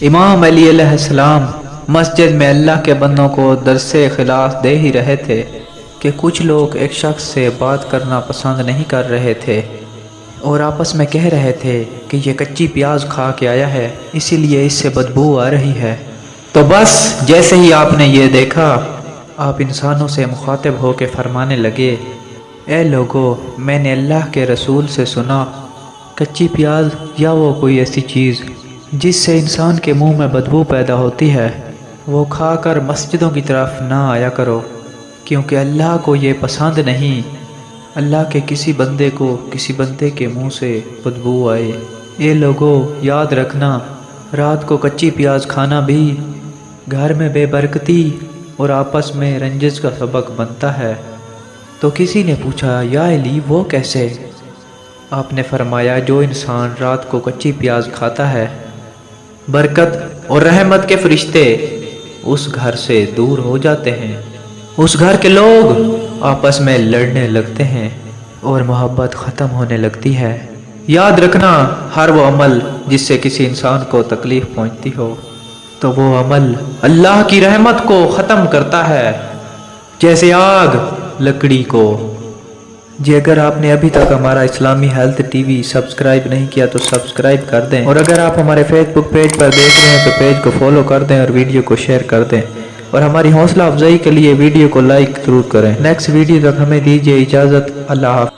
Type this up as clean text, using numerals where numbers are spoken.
امام علی علیہ السلام مسجد میں اللہ کے بندوں کو درس خلاص دے ہی رہے تھے کہ کچھ لوگ ایک شخص سے بات کرنا پسند نہیں کر رہے تھے اور آپس میں کہہ رہے تھے کہ یہ کچی پیاز کھا کے آیا ہے، اسی لیے اس سے بدبو آ رہی ہے۔ تو بس جیسے ہی آپ نے یہ دیکھا، آپ انسانوں سے مخاطب ہو کے فرمانے لگے، اے لوگو، میں نے اللہ کے رسول سے سنا، کچی پیاز یا وہ کوئی ایسی چیز جس سے انسان کے منہ میں بدبو پیدا ہوتی ہے، وہ کھا کر مسجدوں کی طرف نہ آیا کرو، کیونکہ اللہ کو یہ پسند نہیں اللہ کے کسی بندے کو کسی بندے کے منہ سے بدبو آئے۔ اے لوگو، یاد رکھنا، رات کو کچی پیاز کھانا بھی گھر میں بے برکتی اور آپس میں رنجش کا سبب بنتا ہے۔ تو کسی نے پوچھا، یا علی وہ کیسے؟ آپ نے فرمایا، جو انسان رات کو کچی پیاز کھاتا ہے، برکت اور رحمت کے فرشتے اس گھر سے دور ہو جاتے ہیں، اس گھر کے لوگ آپس میں لڑنے لگتے ہیں اور محبت ختم ہونے لگتی ہے۔ یاد رکھنا، ہر وہ عمل جس سے کسی انسان کو تکلیف پہنچتی ہو تو وہ عمل اللہ کی رحمت کو ختم کرتا ہے، جیسے آگ لکڑی کو۔ جی اگر آپ نے ابھی تک ہمارا اسلامی ہیلتھ ٹی وی سبسکرائب نہیں کیا تو سبسکرائب کر دیں، اور اگر آپ ہمارے فیس بک پیج پر دیکھ رہے ہیں تو پیج کو فالو کر دیں اور ویڈیو کو شیئر کر دیں، اور ہماری حوصلہ افزائی کے لیے ویڈیو کو لائک ضرور کریں۔ نیکسٹ ویڈیو تک ہمیں دیجیے اجازت، اللہ حافظ۔